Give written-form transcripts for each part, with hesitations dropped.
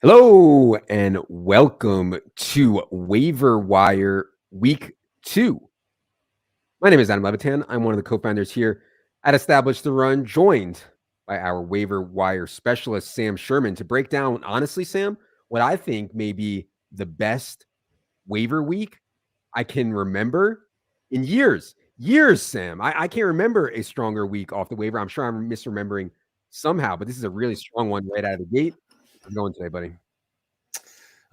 Hello and welcome to Waiver Wire Week 2. My name is Adam Levitan. I'm one of the co-founders here at Establish the Run, joined by our Waiver Wire specialist, Sam Sherman, to break down, honestly, Sam, what I think may be the best waiver week I can remember in years. Years, Sam. I can't remember a stronger week off the waiver. I'm sure I'm misremembering somehow, but this is a really strong one right out of the gate. How's it going today, buddy?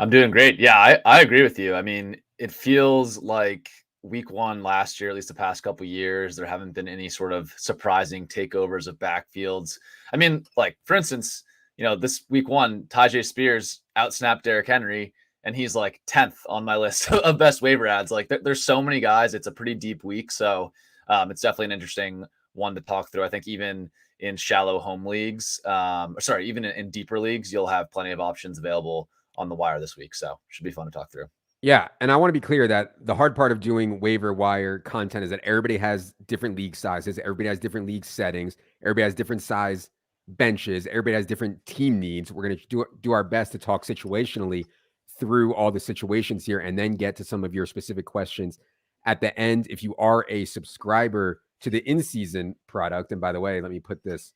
I'm doing great. Yeah, I agree with you. I mean, it feels like week one last year, at least the past couple of years, there haven't been any sort of surprising takeovers of backfields. I mean, like for instance, this week one, Tajay Spears outsnapped Derrick Henry, and he's like 10th on my list of best waiver ads. Like there's so many guys. It's a pretty deep week. So it's definitely an interesting one to talk through. I think even in shallow home leagues, even in deeper leagues, you'll have plenty of options available on the wire this week. So should be fun to talk through. Yeah. And I want to be clear that the hard part of doing waiver wire content is that everybody has different league sizes. Everybody has different league settings. Everybody has different size benches. Everybody has different team needs. We're going to do our best to talk situationally through all the situations here and then get to some of your specific questions at the end. If you are a subscriber to the in-season product, and by the way, let me put this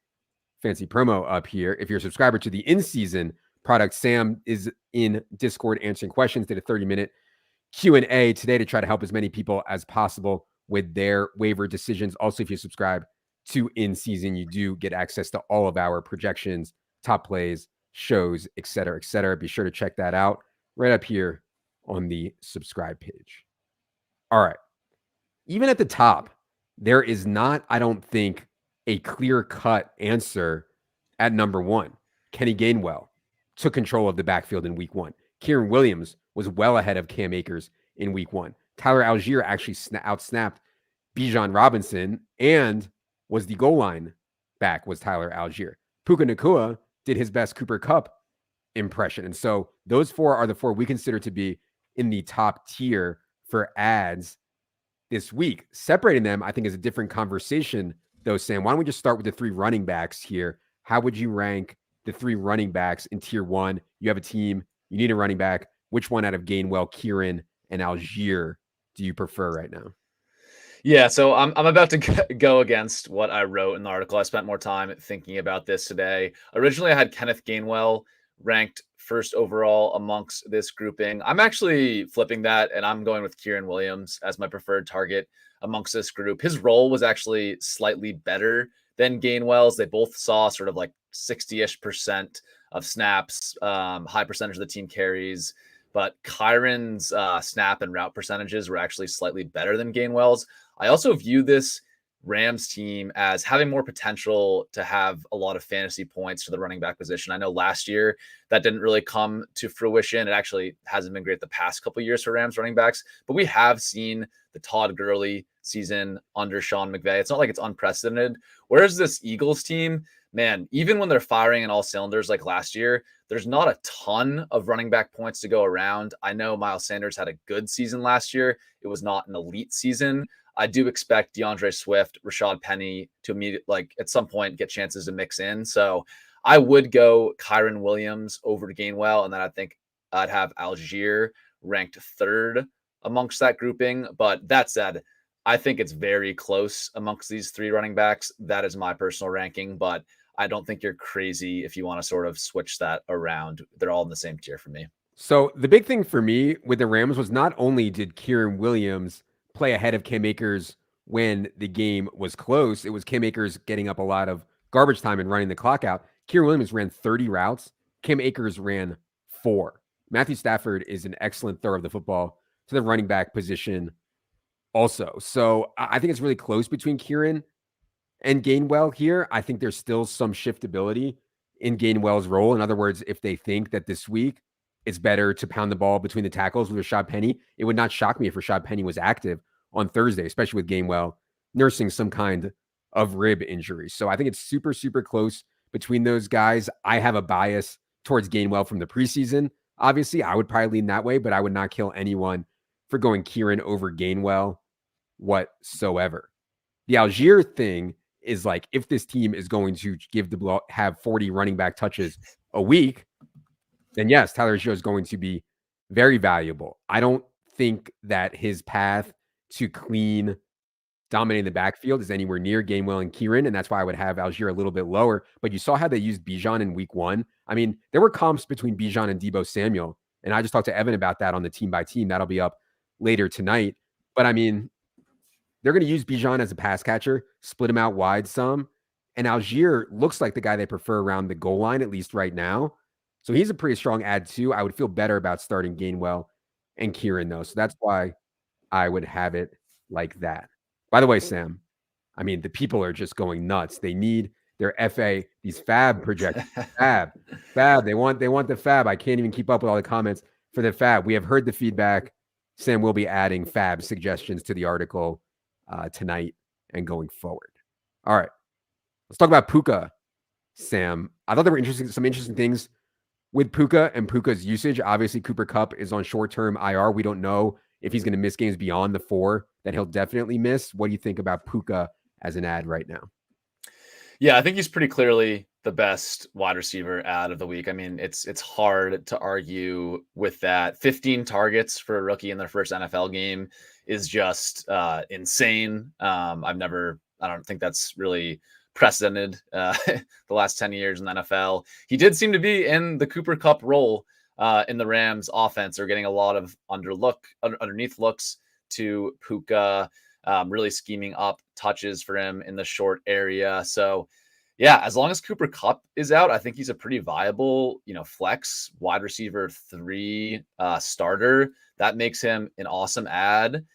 fancy promo up here. If you're a subscriber to the in-season product, Sam is in Discord answering questions, did a 30-minute Q&A today to try to help as many people as possible with their waiver decisions. Also, if you subscribe to In Season, you do get access to all of our projections, top plays, shows, etc., etc. Be sure to check that out right up here on the subscribe page. All right. Even at the top, there is not, I don't think, a clear-cut answer at number one. Kenny Gainwell took control of the backfield in week one. Kieran Williams was well ahead of Cam Akers in week one. Tyler Algier actually outsnapped Bijan Robinson and was the goal line back was Tyler Algier. Puka Nacua did his best Cooper Kupp impression. And so those four are the four we consider to be in the top tier for ads this week. Separating them, I think, is a different conversation, though, Sam. Why don't we just start with the three running backs here? How would you rank the three running backs in tier one? You have a team, you need a running back. Which one out of Gainwell, Kieran, and Algier do you prefer right now? Yeah, so I'm about to go against what I wrote in the article. I spent more time thinking about this today. Originally, I had Kenneth Gainwell ranked first overall amongst this grouping. I'm actually flipping that, and I'm going with Kieran Williams as my preferred target amongst this group. His role was actually slightly better than Gainwell's. They both saw sort of like 60-ish% of snaps, high percentage of the team carries. But Kyron's snap and route percentages were actually slightly better than Gainwell's. I also view this Rams team as having more potential to have a lot of fantasy points to the running back position. I know last year that didn't really come to fruition. It actually hasn't been great the past couple of years for Rams running backs, but we have seen the Todd Gurley season under Sean McVay. It's not like it's unprecedented. Whereas this Eagles team, man, even when they're firing in all cylinders like last year, there's not a ton of running back points to go around. I know Miles Sanders had a good season last year. It was not an elite season. I do expect DeAndre Swift, Rashad Penny to immediately, at some point, get chances to mix in. So I would go Kyron Williams over to Gainwell, and then I think I'd have Algier ranked third amongst that grouping. But that said, I think it's very close amongst these three running backs. That is my personal ranking, but I don't think you're crazy if you want to sort of switch that around. They're all in the same tier for me. So the big thing for me with the Rams was not only did Kieran Williams play ahead of Cam Akers when the game was close, it was Cam Akers getting up a lot of garbage time and running the clock out. Kieran Williams ran 30 routes. Cam Akers ran 4. Matthew Stafford is an excellent thrower of the football to the running back position also. So I think it's really close between Kieran and Gainwell here. I think there's still some shiftability in Gainwell's role. In other words, if they think that this week it's better to pound the ball between the tackles with Rashad Penny, it would not shock me if Rashad Penny was active on Thursday, especially with Gainwell nursing some kind of rib injury. So I think it's super, super close between those guys. I have a bias towards Gainwell from the preseason. Obviously, I would probably lean that way, but I would not kill anyone for going Kieran over Gainwell whatsoever. The Algier thing is like, if this team is going to give the ball, have 40 running back touches a week, then yes, Tyler Joe is going to be very valuable. I don't think that his path to clean dominating the backfield is anywhere near Gainwell and Kieran, and that's why I would have Algier a little bit lower. But you saw how they used Bijan in week 1. I mean, there were comps between Bijan and Deebo Samuel, and I just talked to Evan about that on the team by team. That'll be up later tonight. But I mean, they're going to use Bijan as a pass catcher, split him out wide some, and Algier looks like the guy they prefer around the goal line, at least right now. So he's a pretty strong add too. I would feel better about starting Gainwell and Kieran though. So that's why I would have it like that. By the way, Sam, I mean, the people are just going nuts. They need their these FAAB projections. FAAB. They want the FAAB. I can't even keep up with all the comments for the FAAB. We have heard the feedback. Sam will be adding FAAB suggestions to the article tonight and going forward. All right. Let's talk about Puka, Sam. I thought there were some interesting things with Puka and Puka's usage. Obviously, Cooper Kupp is on short-term IR. We don't know if he's going to miss games beyond the 4 that he'll definitely miss. What do you think about Puka as an ad right now? Yeah, I think he's pretty clearly the best wide receiver ad of the week. I mean, it's hard to argue with that. 15 targets for a rookie in their first NFL game is just insane. I don't think that's really precedented the last 10 years in the NFL. He did seem to be in the Cooper Kupp role in the Rams offense. They're getting a lot of underneath looks to Puka, really scheming up touches for him in the short area. So yeah, as long as Cooper Kupp is out, I think he's a pretty viable, flex wide receiver 3 starter. That makes him an awesome ad.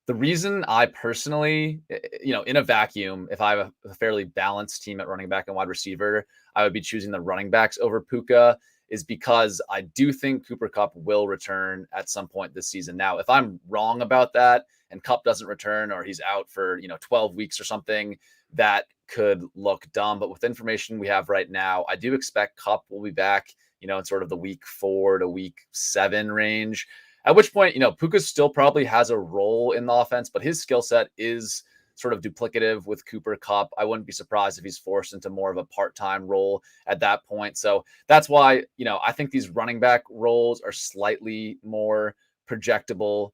The reason I personally, in a vacuum, if I have a fairly balanced team at running back and wide receiver, I would be choosing the running backs over Puka, is because I do think Cooper Kupp will return at some point this season. Now, if I'm wrong about that and Kupp doesn't return, or he's out for 12 weeks or something, that could look dumb. But with information we have right now, I do expect Kupp will be back, in sort of the week 4 to week 7 range. At which point, Puka still probably has a role in the offense, but his skill set is sort of duplicative with Cooper Kupp. I wouldn't be surprised if he's forced into more of a part-time role at that point. So that's why, I think these running back roles are slightly more projectable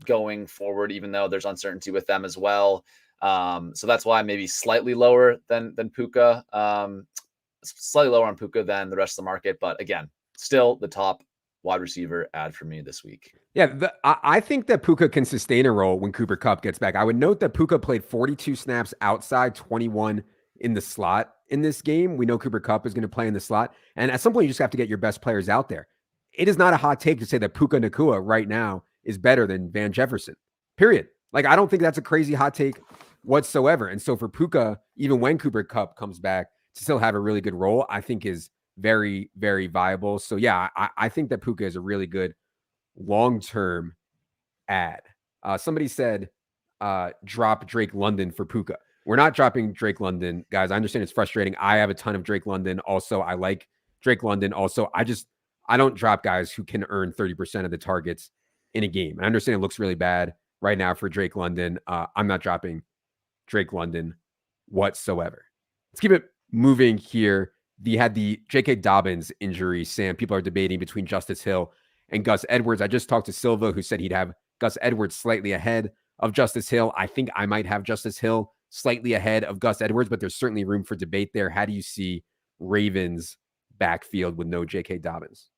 going forward, even though there's uncertainty with them as well. So that's why maybe slightly lower than Puka, slightly lower on Puka than the rest of the market. But again, still the top wide receiver ad for me this week. Yeah, I think that Puka can sustain a role when Cooper Kupp gets back. I would note that Puka played 42 snaps outside, 21 in the slot in this game. We know Cooper Kupp is going to play in the slot. And at some point, you just have to get your best players out there. It is not a hot take to say that Puka Nacua right now is better than Van Jefferson, period. Like, I don't think that's a crazy hot take whatsoever. And so for Puka, even when Cooper Kupp comes back, to still have a really good role, I think is very, very viable. So yeah, I think that Puka is a really good long-term ad. Somebody said drop Drake London for Puka. We're not dropping Drake London, guys. I understand it's frustrating. I have a ton of Drake London. Also, I like Drake London. Also, I don't drop guys who can earn 30% of the targets in a game. I understand it looks really bad right now for Drake London. I'm not dropping Drake London whatsoever. Let's keep it moving here. They had the J.K. Dobbins injury, Sam. People are debating between Justice Hill and Gus Edwards. I just talked to Silva, who said he'd have Gus Edwards slightly ahead of Justice Hill. I think I might have Justice Hill slightly ahead of Gus Edwards, but there's certainly room for debate there. How do you see Ravens backfield with no J.K. Dobbins?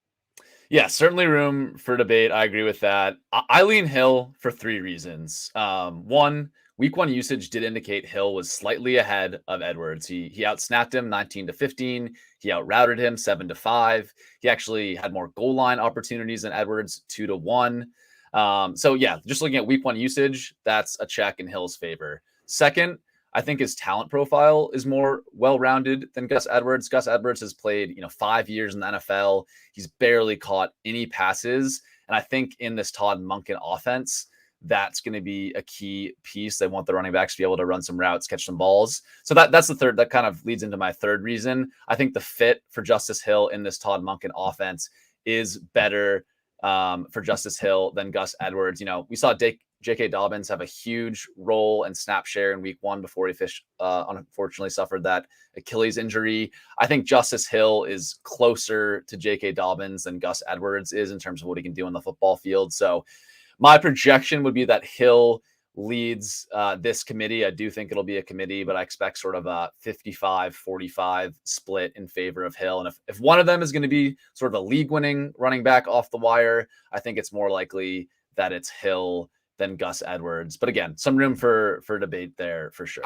Yeah, certainly room for debate. I agree with that. I lean Hill for 3 reasons. One, week 1 usage did indicate Hill was slightly ahead of Edwards. He outsnapped him 19-15. He outrouted him 7-5. He actually had more goal line opportunities than Edwards, 2-1. So yeah, just looking at week 1 usage, that's a check in Hill's favor. Second, I think his talent profile is more well-rounded than Gus Edwards. Gus Edwards has played, 5 years in the NFL. He's barely caught any passes. And I think in this Todd Monken offense, that's going to be a key piece. They want the running backs to be able to run some routes, catch some balls. So that's the third. That kind of leads into my third reason. I think the fit for Justice Hill in this Todd Monken offense is better for Justice Hill than Gus Edwards. We saw J.K. Dobbins have a huge role and snap share in week 1 before he unfortunately suffered that Achilles injury. I think Justice Hill is closer to J.K. Dobbins than Gus Edwards is in terms of what he can do on the football field. So my projection would be that Hill leads this committee. I do think it'll be a committee, but I expect sort of a 55-45 split in favor of Hill. And if one of them is going to be sort of a league-winning running back off the wire, I think it's more likely that it's Hill than Gus Edwards. But again, some room for debate there for sure.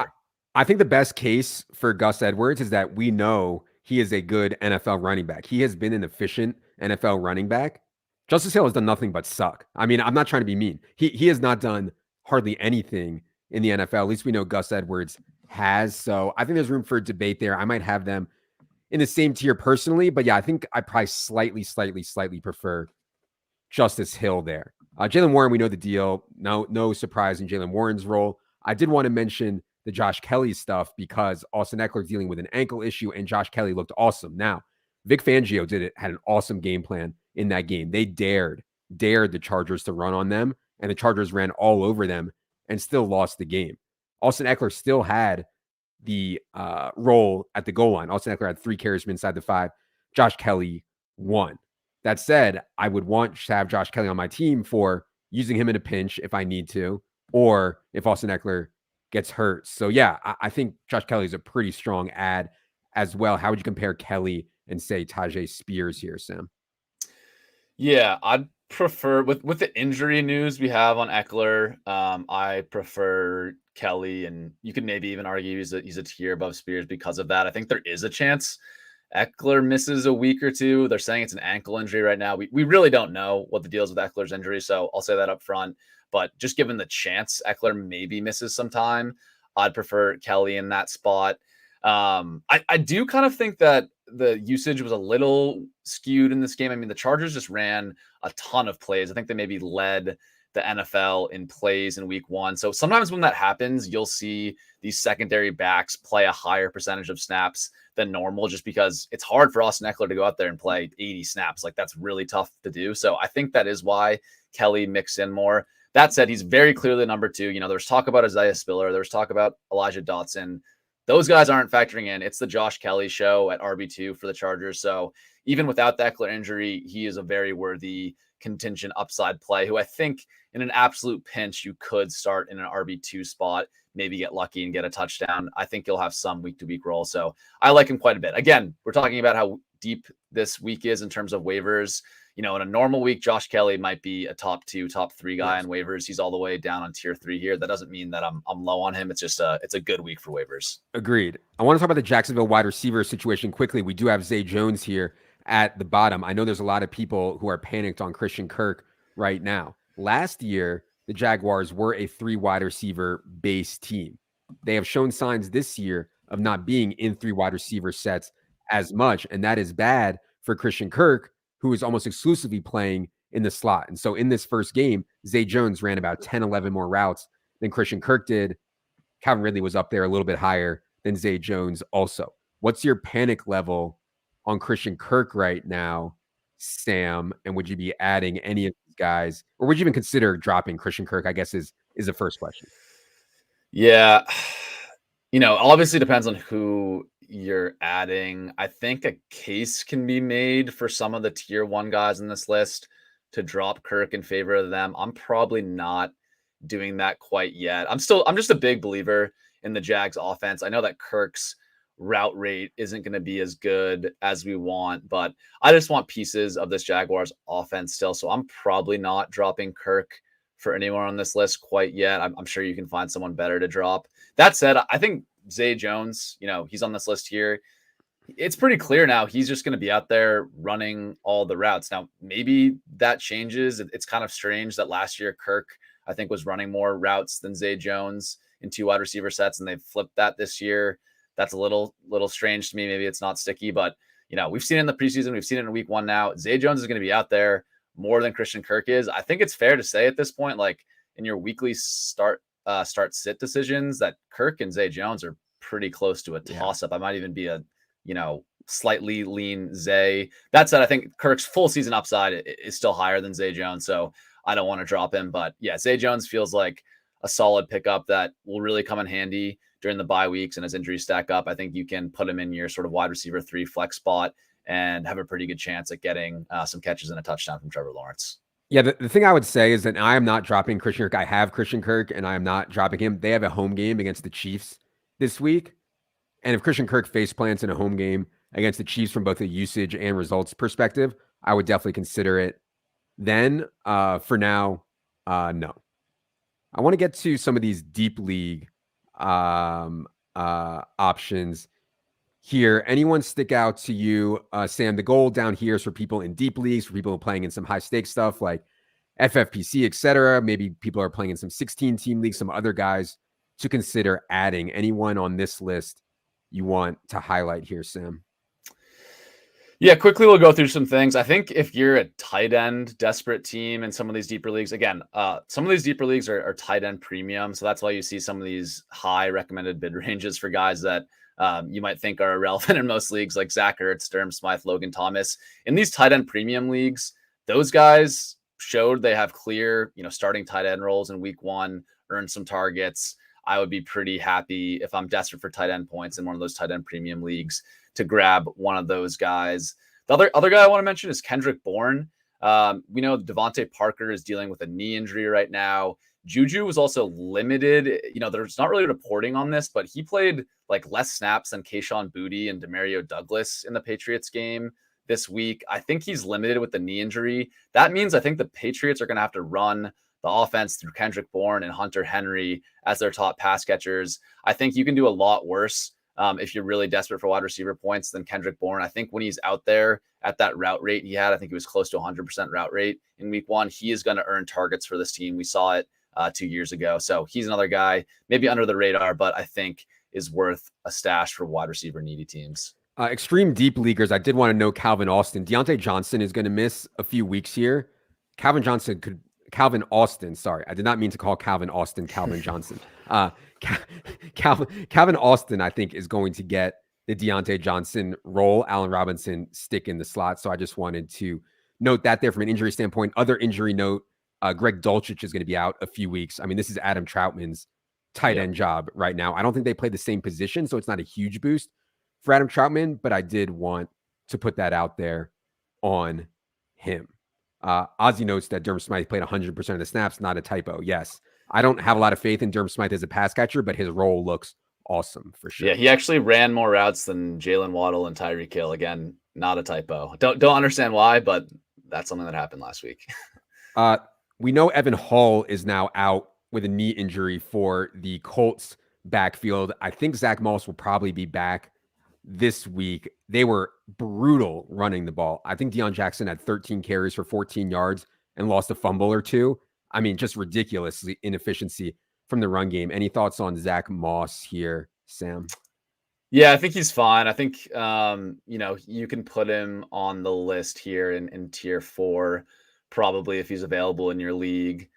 I think the best case for Gus Edwards is that we know he is a good NFL running back. He has been an efficient NFL running back. Justice Hill has done nothing but suck. I mean, I'm not trying to be mean. He has not done hardly anything in the NFL. At least we know Gus Edwards has. So I think there's room for debate there. I might have them in the same tier personally, but yeah, I think I probably slightly prefer Justice Hill there. Jaylen Warren, we know the deal. No surprise in Jaylen Warren's role. I did want to mention the Josh Kelly stuff because Austin Eckler is dealing with an ankle issue and Josh Kelly looked awesome. Now, Vic Fangio had an awesome game plan in that game. They dared the Chargers to run on them, and the Chargers ran all over them and still lost the game. Austin Eckler still had the role at the goal line. Austin Eckler had 3 carries from inside the 5. Josh Kelly 1. That said, I would want to have Josh Kelly on my team for using him in a pinch if I need to, or if Austin Eckler gets hurt. So yeah, I think Josh Kelly is a pretty strong ad as well. How would you compare Kelly and say Tajay Spears here, Sam? Yeah, I'd prefer with the injury news we have on Eckler. I prefer Kelly, and you could maybe even argue he's a tier above Spears because of that. I think there is a chance Eckler misses a week or two. They're saying it's an ankle injury right now. We really don't know what the deal is with Eckler's injury, so I'll say that up front. But just given the chance Eckler maybe misses some time, I'd prefer Kelly in that spot. I do kind of think that the usage was a little skewed in this game. I mean, the Chargers just ran a ton of plays. I think they maybe led the NFL in plays in week 1. So sometimes when that happens, you'll see these secondary backs play a higher percentage of snaps than normal, just because it's hard for Austin Eckler to go out there and play 80 snaps. Like, that's really tough to do. So I think that is why Kelly mixed in more. That said, he's very clearly number 2. You know, there was talk about Isaiah Spiller. There was talk about Elijah Dotson. Those guys aren't factoring in. It's the Josh Kelly show at RB2 for the Chargers. So even without the Eckler injury, he is a very worthy contingent upside play who I think in an absolute pinch you could start in an RB2 spot, maybe get lucky and get a touchdown. I think he'll have some week-to-week role. So I like him quite a bit. Again, we're talking about how deep this week is in terms of waivers. You know, in a normal week, Josh Kelly might be a top 2, top 3 guy on waivers. He's all the way down on tier 3 here. That doesn't mean that I'm low on him. It's just it's a good week for waivers. Agreed. I want to talk about the Jacksonville wide receiver situation quickly. We do have Zay Jones here at the bottom. I know there's a lot of people who are panicked on Christian Kirk right now. Last year, the Jaguars were a 3 wide receiver base team. They have shown signs this year of not being in 3 wide receiver sets as much, and that is bad for Christian Kirk, who is almost exclusively playing in the slot. And so in this first game, Zay Jones ran about 10, 11 more routes than Christian Kirk did. Calvin Ridley was up there a little bit higher than Zay Jones also. What's your panic level on Christian Kirk right now, Sam? And would you be adding any of these guys, or would you even consider dropping Christian Kirk, I guess is the first question. Yeah. You know, obviously depends on who you're adding. I think a case can be made for some of the tier 1 guys in this list to drop Kirk in favor of them. I'm probably not doing that quite yet. I'm just a big believer in the Jags offense. I know that Kirk's route rate isn't going to be as good as we want, but I just want pieces of this Jaguars offense still. So I'm probably not dropping Kirk for anyone on this list quite yet. I'm sure you can find someone better to drop. That said, I think Zay Jones, you know, he's on this list here. It's pretty clear now he's just going to be out there running all the routes. Now, maybe that changes. It's kind of strange that last year Kirk, I think, was running more routes than Zay Jones in 2 wide receiver sets, and they've flipped that this year. That's a little strange to me. Maybe it's not sticky, but, you know, we've seen it in the preseason. We've seen it in week 1 now. Zay Jones is going to be out there more than Christian Kirk is. I think it's fair to say at this point, like in your weekly start sit decisions, that Kirk and Zay Jones are pretty close to a toss up. I might even be a, you know, slightly lean Zay. That said, I think Kirk's full season upside is still higher than Zay Jones. So I don't want to drop him. But yeah, Zay Jones feels like a solid pickup that will really come in handy during the bye weeks and as injuries stack up. I think you can put him in your sort of wide receiver 3 flex spot and have a pretty good chance at getting some catches and a touchdown from Trevor Lawrence. Yeah, the thing I would say is that I am not dropping Christian Kirk. I have Christian Kirk, and I am not dropping him. They have a home game against the Chiefs this week. And if Christian Kirk face plants in a home game against the Chiefs from both a usage and results perspective, I would definitely consider it. Then, for now, no. I want to get to some of these deep league options here. Anyone stick out to you? Sam, the goal down here is for people in deep leagues, for people playing in some high stakes stuff like FFPC, etc. Maybe people are playing in some 16 team leagues, some other guys to consider adding. Anyone on this list you want to highlight here, Sam? Yeah, quickly we'll go through some things. I think if you're a tight end desperate team in some of these deeper leagues, again, some of these deeper leagues are tight end premium. So that's why you see some of these high recommended bid ranges for guys that you might think are irrelevant in most leagues, like Zach Ertz, Durham Smythe, Logan Thomas. In these tight end premium leagues, those guys showed they have clear, starting tight end roles in week 1, earned some targets. I would be pretty happy if I'm desperate for tight end points in one of those tight end premium leagues to grab one of those guys. The other guy I want to mention is Kendrick Bourne. We know Devontae Parker is dealing with a knee injury right now. Juju was also limited. There's not really reporting on this, but he played like less snaps than Kayshon Boutte and Demario Douglas in the Patriots game this week. I think he's limited with the knee injury. That means I think the Patriots are going to have to run the offense through Kendrick Bourne and Hunter Henry as their top pass catchers. I think you can do a lot worse if you're really desperate for wide receiver points than Kendrick Bourne. I think when he's out there at that route rate he had, I think he was close to 100% route rate in week 1. He is going to earn targets for this team. We saw it 2 years ago. So he's another guy, maybe under the radar, but I think is worth a stash for wide receiver needy teams. Extreme deep leaguers, I did want to know Calvin Austin. Deontay Johnson is going to miss a few weeks here. Calvin Austin, sorry. I did not mean to call Calvin Austin Calvin Johnson. Calvin Austin, I think, is going to get the Deontay Johnson role. Allen Robinson stick in the slot. So I just wanted to note that there from an injury standpoint. Other injury note, Greg Dulcich is going to be out a few weeks. I mean, this is Adam Troutman's tight end job right now. I don't think they play the same position, so it's not a huge boost for Adam Troutman, but I did want to put that out there on him. Ozzy notes that Durham Smythe played 100% of the snaps, not a typo. Yes. I don't have a lot of faith in Durham Smythe as a pass catcher, but his role looks awesome for sure. Yeah, he actually ran more routes than Jalen Waddle and Tyreek Hill. Again, not a typo. Don't understand why, but that's something that happened last week. We know Evan Hall is now out with a knee injury for the Colts backfield. I think Zach Moss will probably be back this week. They were brutal running the ball. I think Deion Jackson had 13 carries for 14 yards and lost a fumble or two. I mean, just ridiculous inefficiency from the run game. Any thoughts on Zach Moss here, Sam? Yeah, I think he's fine. I think, you can put him on the list here in tier 4, probably if he's available in your league.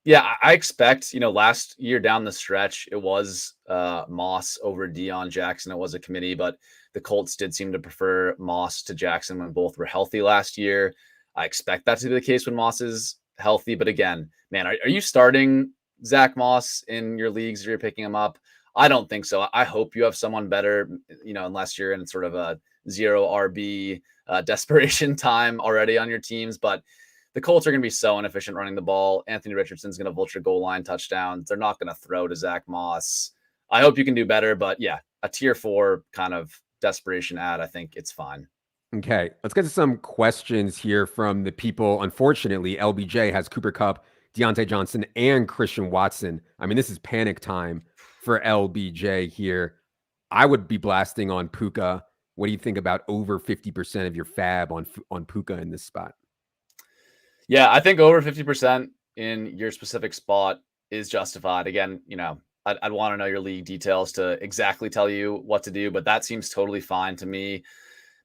Yeah, I expect, last year down the stretch, it was Moss over Deion Jackson. It was a committee, but the Colts did seem to prefer Moss to Jackson when both were healthy last year. I expect that to be the case when Moss is healthy. But again, man, are you starting Zach Moss in your leagues if you're picking him up? I don't think so. I hope you have someone better, unless you're in sort of a 0 RB desperation time already on your teams. But the Colts are going to be so inefficient running the ball. Anthony Richardson's going to vulture goal line touchdowns. They're not going to throw to Zach Moss. I hope you can do better. But yeah, a tier 4 kind of desperation ad, I think it's fine. Okay, let's get to some questions here from the people. Unfortunately, LBJ has Cooper Kupp, Deontay Johnson, and Christian Watson. I mean, this is panic time for LBJ here. I would be blasting on Puka. What do you think about over 50% of your FAAB on Puka in this spot? Yeah, I think over 50% in your specific spot is justified. Again, I'd want to know your league details to exactly tell you what to do, but that seems totally fine to me.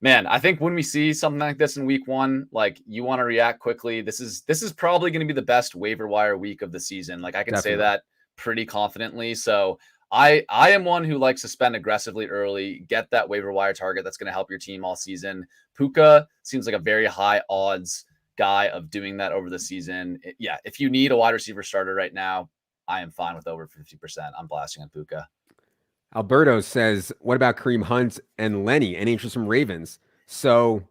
Man, I think when we see something like this in week 1, like you want to react quickly. This is probably going to be the best waiver wire week of the season. Like I can say that pretty confidently. So I am one who likes to spend aggressively early, get that waiver wire target that's going to help your team all season. Puka seems like a very high odds guy of doing that over the season. Yeah, if you need a wide receiver starter right now, I am fine with over 50%. I'm blasting on Puka. Alberto says, what about Kareem Hunt and Lenny? Any interest from Ravens? So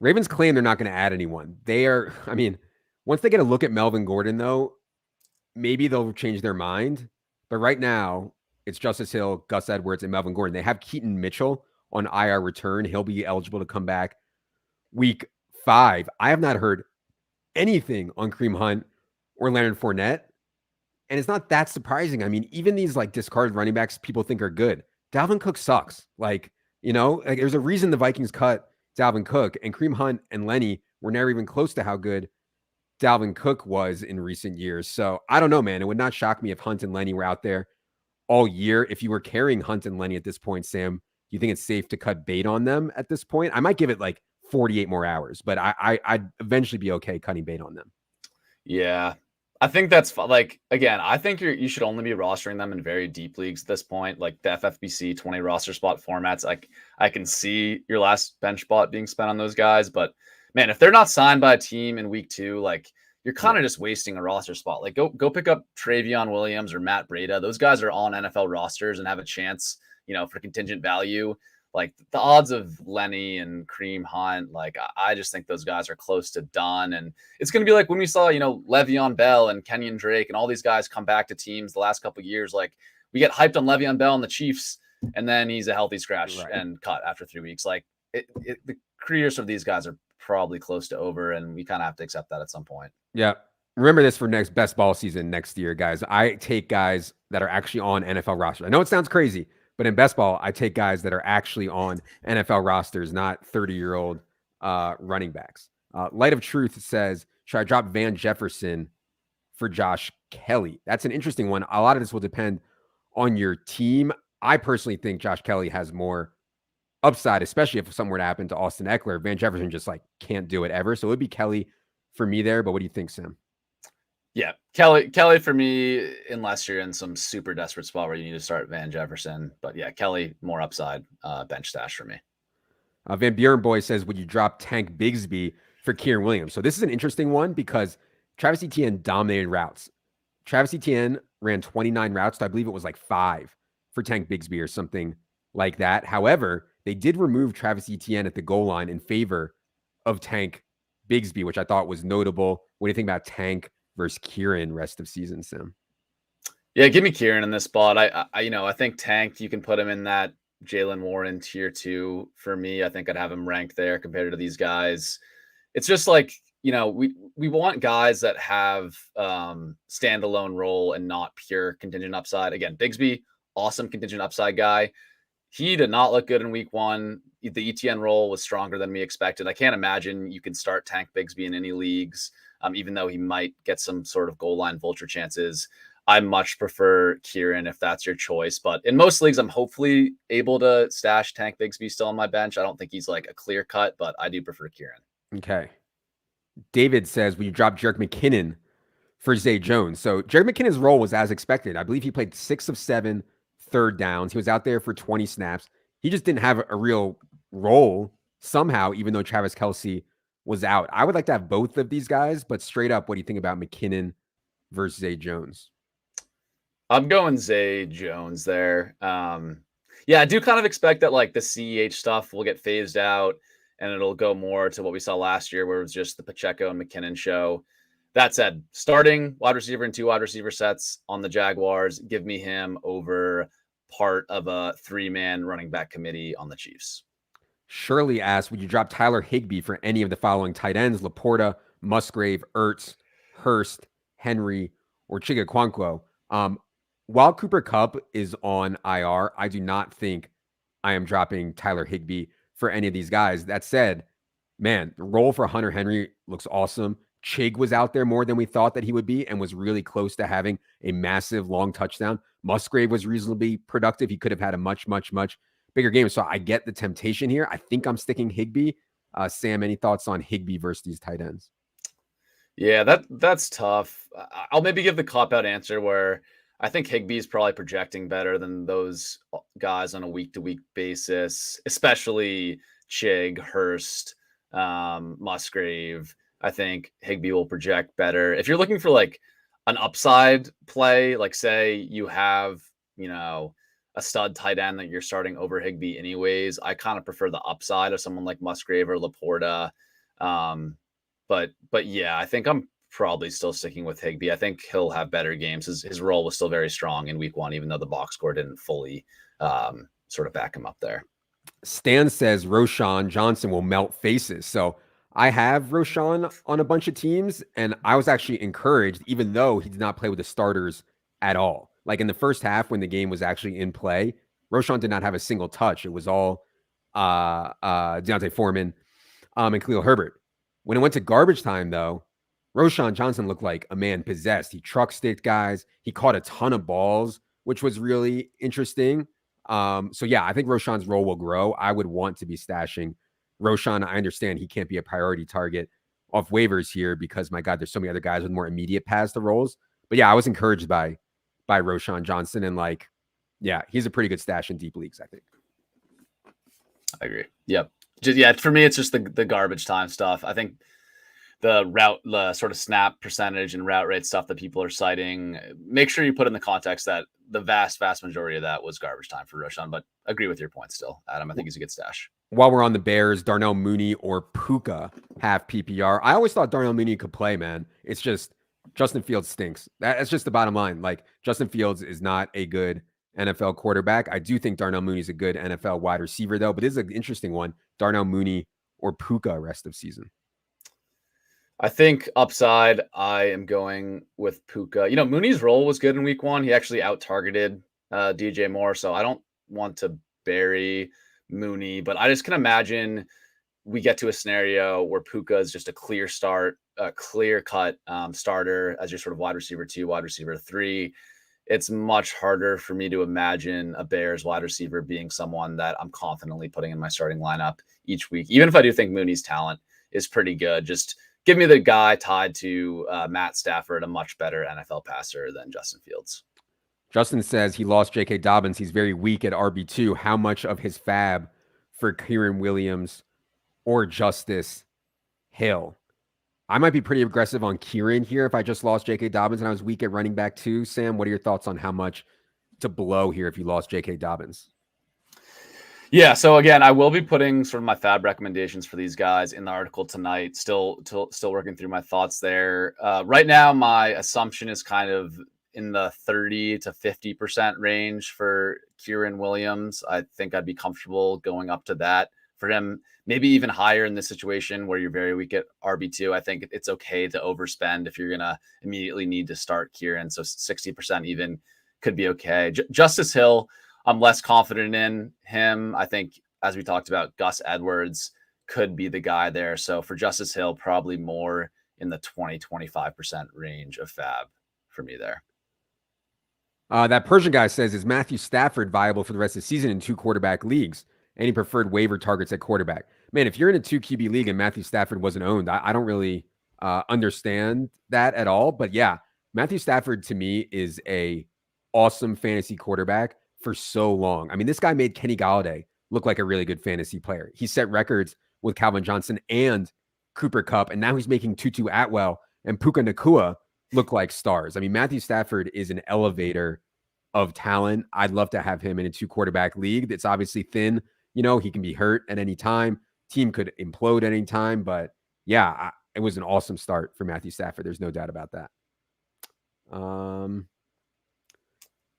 Ravens claim they're not going to add anyone. They are, I mean, once they get a look at Melvin Gordon, though, maybe they'll change their mind. But right now, it's Justice Hill, Gus Edwards, and Melvin Gordon. They have Keaton Mitchell on IR return. He'll be eligible to come back week 5. I have not heard anything on Kareem Hunt or Leonard Fournette. And it's not that surprising. I mean, even these like discarded running backs people think are good. Dalvin Cook sucks. Like, there's a reason the Vikings cut Dalvin Cook, and Kareem Hunt and Lenny were never even close to how good Dalvin Cook was in recent years. So I don't know, man. It would not shock me if Hunt and Lenny were out there all year. If you were carrying Hunt and Lenny at this point, Sam, do you think it's safe to cut bait on them at this point? I might give it like 48 more hours, but I'd eventually be okay cutting bait on them. Yeah. I think that's like, again, I think you should only be rostering them in very deep leagues at this point, like the FFBC 20 roster spot formats. Like I can see your last bench spot being spent on those guys, but man, if they're not signed by a team in week 2, like you're kind of just wasting a roster spot. Like go pick up Travion Williams or Matt Breida. Those guys are on NFL rosters and have a chance, for contingent value. Like the odds of Lenny and Kareem Hunt, like I just think those guys are close to done. And it's going to be like when we saw, Le'Veon Bell and Kenyon Drake and all these guys come back to teams the last couple of years. Like we get hyped on Le'Veon Bell and the Chiefs, and then he's a healthy scratch and cut after 3 weeks. Like the careers of these guys are probably close to over, and we kind of have to accept that at some point. Yeah. Remember this for next best ball season next year, guys. I take guys that are actually on NFL rosters. I know it sounds crazy, but in best ball, I take guys that are actually on NFL rosters, not 30-year-old running backs. Light of Truth says, should I drop Van Jefferson for Josh Kelly? That's an interesting one. A lot of this will depend on your team. I personally think Josh Kelly has more upside, especially if something were to happen to Austin Eckler. Van Jefferson just like can't do it ever. So it would be Kelly for me there. But what do you think, Sam? Yeah, Kelly for me, unless you're in some super desperate spot where you need to start Van Jefferson. But yeah, Kelly, more upside, bench stash for me. Van Buren Boy says, would you drop Tank Bigsby for Kieran Williams? So this is an interesting one because Travis Etienne dominated routes. Travis Etienne ran 29 routes. So I believe it was like 5 for Tank Bigsby or something like that. However, they did remove Travis Etienne at the goal line in favor of Tank Bigsby, which I thought was notable. What do you think about Tank versus Kieran rest of season, Sam? Yeah, give me Kieran in this spot. I think Tank, you can put him in that Jalen Warren tier 2 for me. I think I'd have him ranked there compared to these guys. It's just like, we want guys that have standalone role and not pure contingent upside. Again, Bigsby, awesome contingent upside guy. He did not look good in week 1. The ETN role was stronger than we expected. I can't imagine you can start Tank Bigsby in any leagues, even though he might get some sort of goal line vulture chances. I much prefer Kieran if that's your choice. But in most leagues, I'm hopefully able to stash Tank Bigsby still on my bench. I don't think he's like a clear cut, but I do prefer Kieran. Okay. David says, will you drop Jerick McKinnon for Zay Jones? So Jerick McKinnon's role was as expected. I believe he played 6 of 7 third downs. He was out there for 20 snaps. He just didn't have a real role somehow, even though Travis Kelce was out. I would like to have both of these guys, but straight up, what do you think about McKinnon versus Zay Jones? I'm going Zay Jones there. Yeah, I do kind of expect that like the CEH stuff will get phased out and it'll go more to what we saw last year, where it was just the Pacheco and McKinnon show. That said, starting wide receiver and 2 wide receiver sets on the Jaguars, give me him over part of a 3-man running back committee on the Chiefs. Shirley asks, would you drop Tyler Higbee for any of the following tight ends? Laporta, Musgrave, Ertz, Hurst, Henry, or Chigakwankwo? While Cooper Kupp is on IR, I do not think I am dropping Tyler Higbee for any of these guys. That said, man, the role for Hunter Henry looks awesome. Chig was out there more than we thought that he would be and was really close to having a massive long touchdown. Musgrave was reasonably productive. He could have had a much, much, much bigger game. So I get the temptation here. I think I'm sticking Higbee. Sam, any thoughts on Higbee versus these tight ends? Yeah, that's tough. I'll maybe give the cop-out answer where I think Higbee is probably projecting better than those guys on a week-to-week basis, especially Chig, Hurst, Musgrave. I think Higbee will project better. If you're looking for like an upside play, like say you have, a stud tight end that you're starting over Higbee anyways, I kind of prefer the upside of someone like Musgrave or Laporta. But yeah, I think I'm probably still sticking with Higbee. I think he'll have better games. His role was still very strong in week 1, even though the box score didn't fully sort of back him up there. Stan says Roshan Johnson will melt faces. So I have Roshan on a bunch of teams, and I was actually encouraged, even though he did not play with the starters at all. Like in the first half, when the game was actually in play, Roshan did not have a single touch. It was all Deontay Foreman and Khalil Herbert. When it went to garbage time, though, Roshan Johnson looked like a man possessed. He truck sticked guys. He caught a ton of balls, which was really interesting. So yeah, I think Roshan's role will grow. I would want to be stashing Roshan. I understand he can't be a priority target off waivers here because, my God, there's so many other guys with more immediate paths to roles. But yeah, I was encouraged by Roshan Johnson, and like, yeah, he's a pretty good stash in deep leagues, I think. I agree. Yep. For me, it's just the garbage time stuff. I think the sort of snap percentage and route rate stuff that people are citing, make sure you put in the context that the vast majority of that was garbage time for Roshan. But agree with your point still, Adam. I think he's a good stash. While we're on the Bears, Darnell Mooney or Puka have PPR. I always thought Darnell Mooney could play, man. It's just Justin Fields stinks. That's just the bottom line. Like, Justin Fields is not a good NFL quarterback. I do think Darnell Mooney is a good NFL wide receiver, though. But this is an interesting one. Darnell Mooney or Puka rest of season. I think upside, I am going with Puka. Mooney's role was good in week 1. He actually out-targeted DJ Moore, so I don't want to bury Mooney, but I just can imagine we get to a scenario where Puka is just a clear-cut starter as your sort of wide receiver 2, wide receiver 3. It's much harder for me to imagine a Bears wide receiver being someone that I'm confidently putting in my starting lineup each week, even if I do think Mooney's talent is pretty good. Just give me the guy tied to Matt Stafford, a much better NFL passer than Justin Fields. Justin says he lost J.K. Dobbins. He's very weak at RB2. How much of his FAAB for Kyren Williams or Justice Hill? I might be pretty aggressive on Kyren here if I just lost J.K. Dobbins and I was weak at running back too. Sam, what are your thoughts on how much to blow here if you lost J.K. Dobbins? Yeah, so again, I will be putting sort of my FAAB recommendations for these guys in the article tonight. Still working through my thoughts there. Right now, my assumption is kind of in the 30 to 50% range for Kyren Williams. I think I'd be comfortable going up to that for him, maybe even higher in this situation where you're very weak at RB2. I think it's okay to overspend if you're going to immediately need to start Kyren. So 60% even could be okay. Justice Hill, I'm less confident in him. I think, as we talked about, Gus Edwards could be the guy there. So for Justice Hill, probably more in the 20-25% range of FAAB for me there. That Persian guy says, is Matthew Stafford viable for the rest of the season in 2 quarterback leagues? Any preferred waiver targets at quarterback? Man, if you're in a 2 QB league and Matthew Stafford wasn't owned, I don't really understand that at all. But yeah, Matthew Stafford to me is a awesome fantasy quarterback for so long. I mean, this guy made Kenny Golladay look like a really good fantasy player. He set records with Calvin Johnson and Cooper Kupp, and now he's making Tutu Atwell and Puka Nacua look like stars. I mean, Matthew Stafford is an elevator of talent. I'd love to have him in a 2 quarterback league that's obviously thin. He can be hurt at any time. Team could implode at any time. But yeah, it was an awesome start for Matthew Stafford. There's no doubt about that.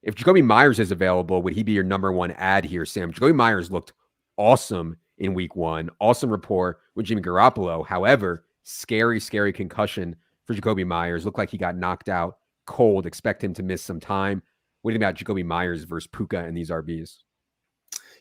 If Jacoby Myers is available, would he be your number 1 ad here, Sam? Jacoby Myers looked awesome in week 1. Awesome rapport with Jimmy Garoppolo. However, scary concussion for Jacoby Myers. Looked like he got knocked out cold. Expect him to miss some time. What do you think about Jacoby Myers versus Puka and these RBs?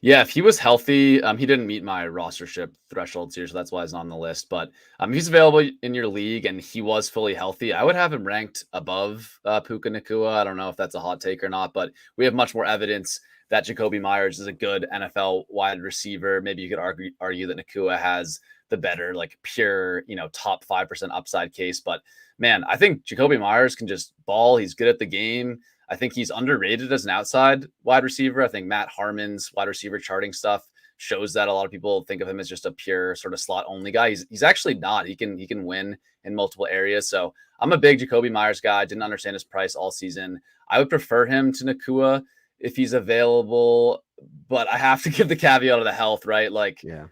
Yeah, if he was healthy, he didn't meet my rostership thresholds here, so that's why he's not on the list. But if he's available in your league and he was fully healthy, I would have him ranked above Puka Nacua. I don't know if that's a hot take or not, but we have much more evidence that Jacoby Myers is a good NFL wide receiver. Maybe you could argue that Nacua has the better, like pure, top 5% upside case. But man, I think Jacoby Myers can just ball. He's good at the game. I think he's underrated as an outside wide receiver. I think Matt Harmon's wide receiver charting stuff shows that a lot of people think of him as just a pure sort of slot only guy. He's actually not. He can win in multiple areas. So I'm a big Jacoby Myers guy. Didn't understand his price all season. I would prefer him to Nacua if he's available, but I have to give the caveat of the health, right? Like, Yeah.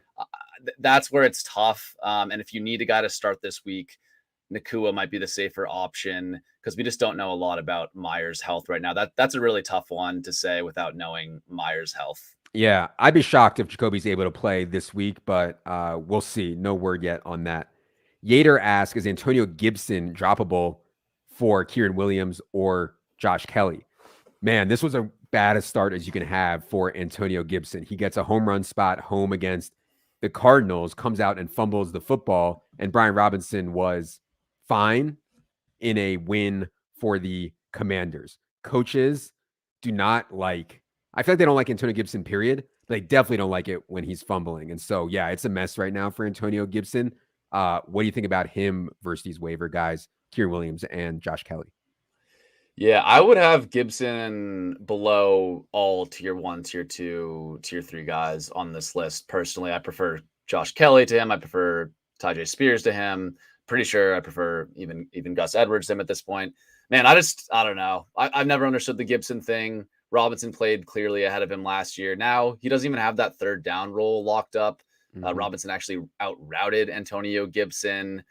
That's where it's tough. And if you need a guy to start this week, Nacua might be the safer option because we just don't know a lot about Myers' health right now. That's a really tough one to say without knowing Myers' health. Yeah, I'd be shocked if Jacoby's able to play this week, but we'll see. No word yet on that. Yater asks, is Antonio Gibson droppable for Kieran Williams or Josh Kelly? Man, this was a bad a start as you can have for Antonio Gibson. He gets a home run spot home against the Cardinals, comes out and fumbles the football, and Brian Robinson was fine in a win for the Commanders. Coaches do not like, I feel like they don't like Antonio Gibson, period. But they definitely don't like it when he's fumbling. And so, yeah, it's a mess right now for Antonio Gibson. What do you think about him versus these waiver guys, Kieran Williams and Josh Kelly? Yeah, I would have Gibson below all tier 1, tier 2, tier 3 guys on this list. Personally, I prefer Josh Kelly to him. I prefer Tyjae Spears to him. Pretty sure I prefer even Gus Edwards to him at this point. Man, I don't know. I've never understood the Gibson thing. Robinson played clearly ahead of him last year. Now he doesn't even have that third down role locked up. Robinson actually out-routed Antonio Gibson.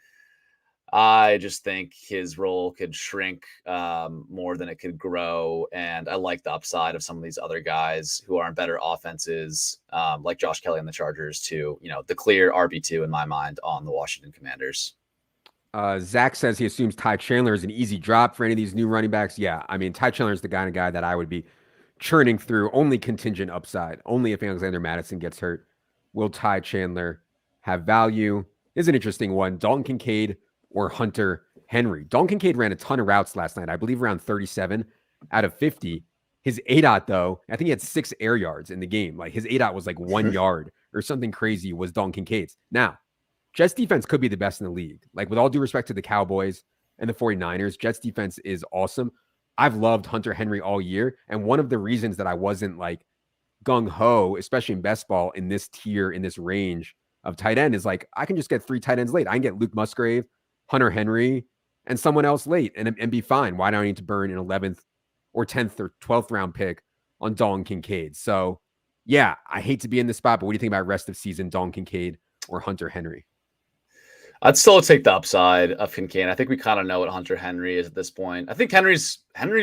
I just think his role could shrink more than it could grow. And I like the upside of some of these other guys who are in better offenses, like Josh Kelly and the Chargers, to, the clear RB2 in my mind on the Washington Commanders. Zach says he assumes Ty Chandler is an easy drop for any of these new running backs. Yeah, I mean, Ty Chandler is the kind of guy that I would be churning through, only contingent upside. Only if Alexander Madison gets hurt will Ty Chandler have value. This is an interesting one. Dalton Kincaid or Hunter Henry. Dalton Kincaid ran a ton of routes last night, I believe around 37 out of 50. His ADOT, though, I think he had 6 air yards in the game. Like his ADOT was like 1 yard or something crazy was Dalton Kincaid's. Now, Jets defense could be the best in the league. Like with all due respect to the Cowboys and the 49ers, Jets defense is awesome. I've loved Hunter Henry all year. And one of the reasons that I wasn't like gung-ho, especially in best ball in this tier, in this range of tight end is like, I can just get 3 tight ends late. I can get Luke Musgrave, Hunter Henry, and someone else late and be fine. Why do I need to burn an 11th or 10th or 12th round pick on Dalton Kincaid? So yeah, I hate to be in this spot, but what do you think about rest of season, Dalton Kincaid or Hunter Henry? I'd still take the upside of Kincaid. I think we kind of know what Hunter Henry is at this point. I think Henry's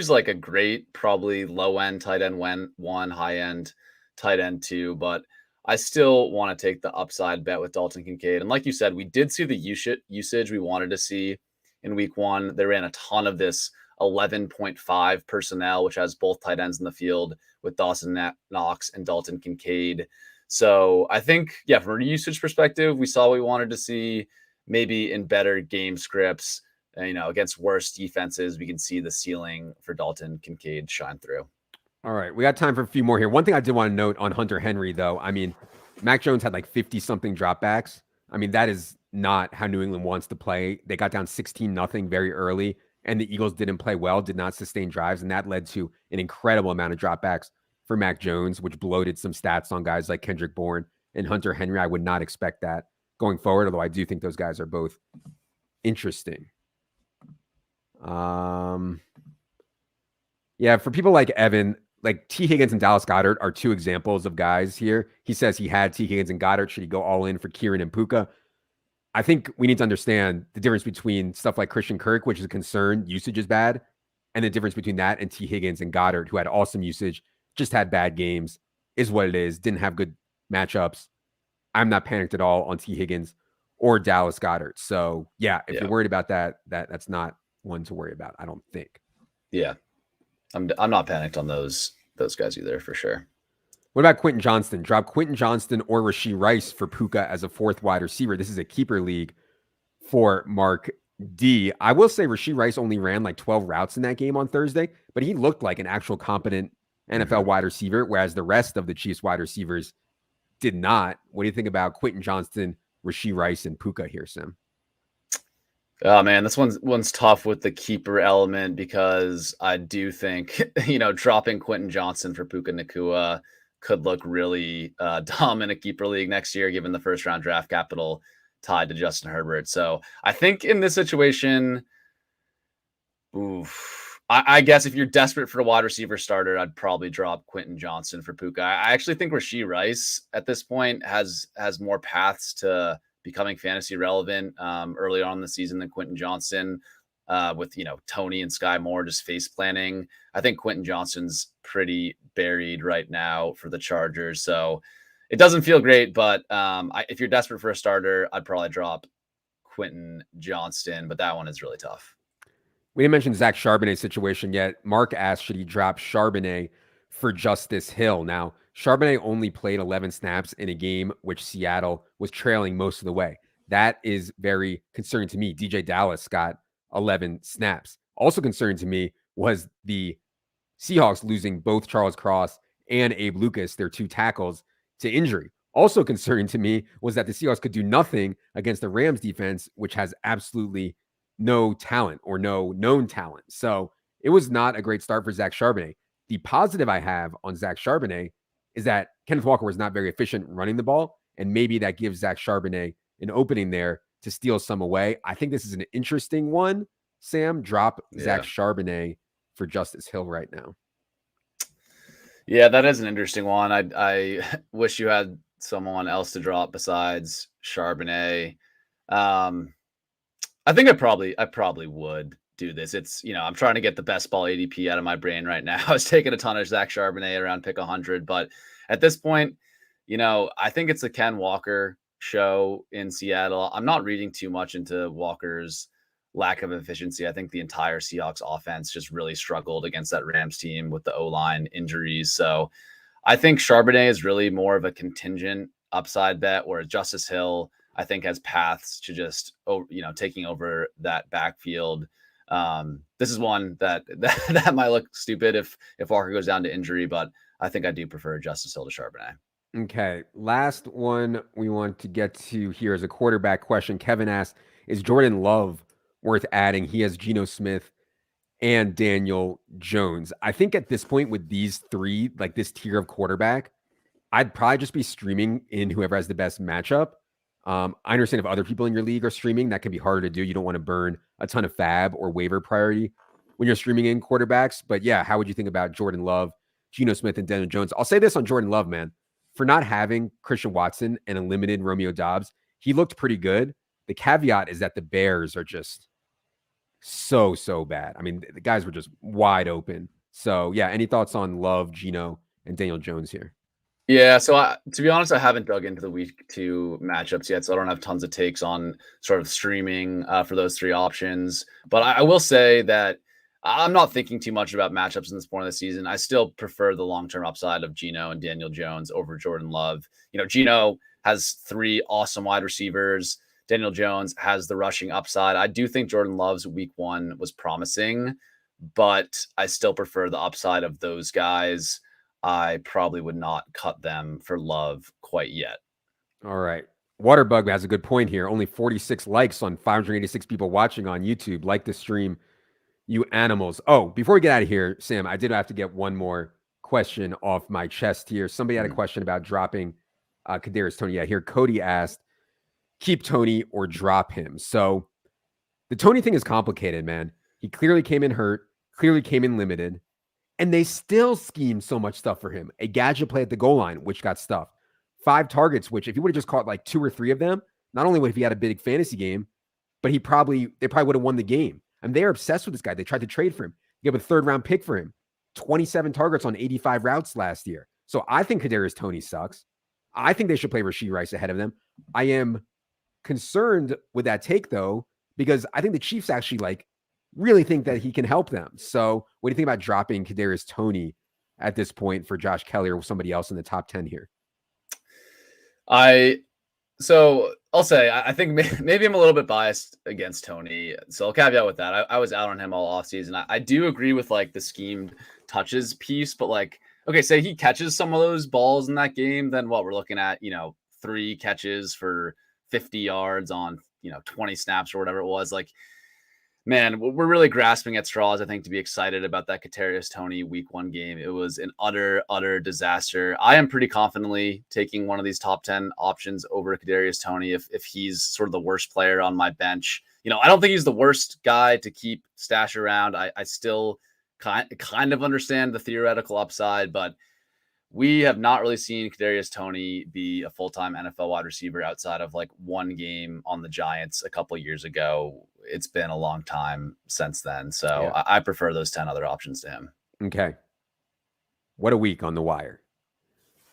like a great, probably low end tight end 1, high end tight end 2, but I still want to take the upside bet with Dalton Kincaid. And like you said, we did see the usage we wanted to see in week 1. They ran a ton of this 11.5 personnel, which has both tight ends in the field with Dawson Knox and Dalton Kincaid. So I think, yeah, from a usage perspective, we saw what we wanted to see. Maybe in better game scripts, against worse defenses, we can see the ceiling for Dalton Kincaid shine through. All right, we got time for a few more here. One thing I did want to note on Hunter Henry, though, I mean, Mac Jones had like 50-something dropbacks. I mean, that is not how New England wants to play. They got down 16-0 very early, and the Eagles didn't play well, did not sustain drives, and that led to an incredible amount of dropbacks for Mac Jones, which bloated some stats on guys like Kendrick Bourne and Hunter Henry. I would not expect that going forward, although I do think those guys are both interesting. Yeah, for people like Evan, like T. Higgins and Dallas Goedert are 2 examples of guys here. He says he had T. Higgins and Goddard. Should he go all in for Kieran and Puka? I think we need to understand the difference between stuff like Christian Kirk, which is a concern, usage is bad, and the difference between that and T. Higgins and Goddard, who had awesome usage, just had bad games, is what it is, didn't have good matchups. I'm not panicked at all on T. Higgins or Dallas Goedert. So yeah, if you're worried about that's not one to worry about, I don't think. Yeah. I'm not panicked on those guys either, for sure. What about Quentin Johnston? Drop Quentin Johnston or Rashee Rice for Puka as a 4th wide receiver. This is a keeper league for Mark D. I will say Rashee Rice only ran like 12 routes in that game on Thursday, but he looked like an actual competent NFL wide receiver, whereas the rest of the Chiefs wide receivers did not. What do you think about Quentin Johnston, Rashee Rice, and Puka here, Sim? Oh man, this one's tough with the keeper element because I do think, dropping Quentin Johnston for Puka Nacua could look really dumb in a keeper league next year, given the first round draft capital tied to Justin Herbert. So I think in this situation, I guess if you're desperate for a wide receiver starter, I'd probably drop Quentin Johnson for Puka. I actually think Rashee Rice at this point has more paths to becoming fantasy relevant early on in the season than Quentin Johnson. With Tony and Sky Moore just face planning, I think Quentin Johnson's pretty buried right now for the Chargers. So it doesn't feel great, but if you're desperate for a starter, I'd probably drop Quentin Johnston, but that one is really tough. We didn't mention Zach Charbonnet's situation yet. Mark asked, should he drop Charbonnet for Justice Hill? Now, Charbonnet only played 11 snaps in a game which Seattle was trailing most of the way. That is very concerning to me. DJ Dallas got 11 snaps. Also concerning to me was the Seahawks losing both Charles Cross and Abe Lucas, their 2 tackles, to injury. Also concerning to me was that the Seahawks could do nothing against the Rams defense, which has absolutely no talent or no known talent. So it was not a great start for Zach Charbonnet. The positive I have on Zach Charbonnet is that Kenneth Walker was not very efficient running the ball, and maybe that gives Zach Charbonnet an opening there to steal some away. I think this is an interesting one. Sam, drop Zach Charbonnet for Justice Hill right now. Yeah, that is an interesting one. I wish you had someone else to drop besides Charbonnet. I think I probably would do this. It's, I'm trying to get the best ball ADP out of my brain right now. I was taking a ton of Zach Charbonnet around pick 100, but at this point, I think it's a Ken Walker show in Seattle. I'm not reading too much into Walker's lack of efficiency. I think the entire Seahawks offense just really struggled against that Rams team with the O-line injuries. So I think Charbonnet is really more of a contingent upside bet, where Justice Hill, I think, has paths to just, taking over that backfield. This is one that might look stupid if Walker goes down to injury, but I think I do prefer Justice Hill to Charbonnet. Okay, last one we want to get to here is a quarterback question. Kevin asked, is Jordan Love worth adding? He has Geno Smith and Daniel Jones. I think at this point with these 3, like this tier of quarterback, I'd probably just be streaming in whoever has the best matchup. I understand if other people in your league are streaming, that can be harder to do. You don't want to burn a ton of FAAB or waiver priority when you're streaming in quarterbacks. But yeah, how would you think about Jordan Love, Geno Smith, and Daniel Jones? I'll say this on Jordan Love, man. For not having Christian Watson and a limited Romeo Doubs, he looked pretty good. The caveat is that the Bears are just so bad. I mean, the guys were just wide open. So yeah, any thoughts on Love, Geno, and Daniel Jones here? Yeah, so to be honest, I haven't dug into the week 2 matchups yet, so I don't have tons of takes on sort of streaming for those 3 options. But I will say that I'm not thinking too much about matchups in this point of the season. I still prefer the long-term upside of Geno and Daniel Jones over Jordan Love. Geno has 3 awesome wide receivers. Daniel Jones has the rushing upside. I do think Jordan Love's week 1 was promising, but I still prefer the upside of those guys. I probably would not cut them for Love quite yet. All right. Waterbug has a good point here. Only 46 likes on 586 people watching on YouTube. Like the stream, you animals. Oh, before we get out of here, Sam, I did have to get one more question off my chest here. Somebody had a question about dropping Kadarius Toney. Yeah, here Cody asked, keep Toney or drop him. So the Toney thing is complicated, man. He clearly came in hurt, clearly came in limited. And they still schemed so much stuff for him. A gadget play at the goal line, which got stuffed. 5 targets, which if he would have just caught like 2 or 3 of them, not only would he had a big fantasy game, but they probably would have won the game. And they're obsessed with this guy. They tried to trade for him. You have a 3rd-round pick for him. 27 targets on 85 routes last year. So I think Kadarius Toney sucks. I think they should play Rashee Rice ahead of them. I am concerned with that take, though, because I think the Chiefs actually really think that he can help them. So what do you think about dropping Kadarius Toney at this point for Josh Kelly or somebody else in the top 10 here? So I'll say, I think maybe I'm a little bit biased against Toney. So I'll caveat with that. I was out on him all offseason. I do agree with the schemed touches piece, but okay, say he catches some of those balls in that game, then what we're looking at, 3 catches for 50 yards on, 20 snaps or whatever it was. Man, we're really grasping at straws, I think, to be excited about that Kadarius Toney week 1 game. It was an utter disaster. I am pretty confidently taking one of these top 10 options over Kadarius Toney if he's sort of the worst player on my bench. I don't think he's the worst guy to keep stash around. I still kind of understand the theoretical upside, but we have not really seen Kadarius Toney be a full-time NFL wide receiver outside of like one game on the Giants a couple years ago. It's been a long time since then. So yeah. I prefer those 10 other options to him. Okay. What a week on the wire.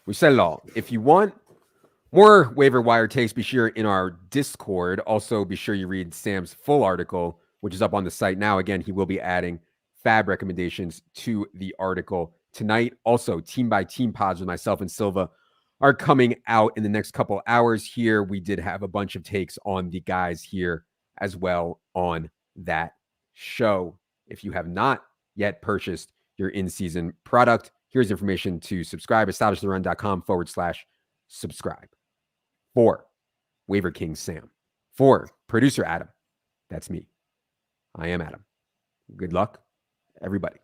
We said it all. If you want more waiver wire takes, be sure in our Discord. Also, be sure you read Sam's full article, which is up on the site now. Again, he will be adding FAAB recommendations to the article tonight. Also, team by team pods with myself and Silva are coming out in the next couple hours here. We did have a bunch of takes on the guys here as well on that show. If you have not yet purchased your in-season product, here's information to subscribe. EstablishTheRun.com/subscribe. For Waiver King Sam. For producer Adam. That's me. I am Adam. Good luck, everybody.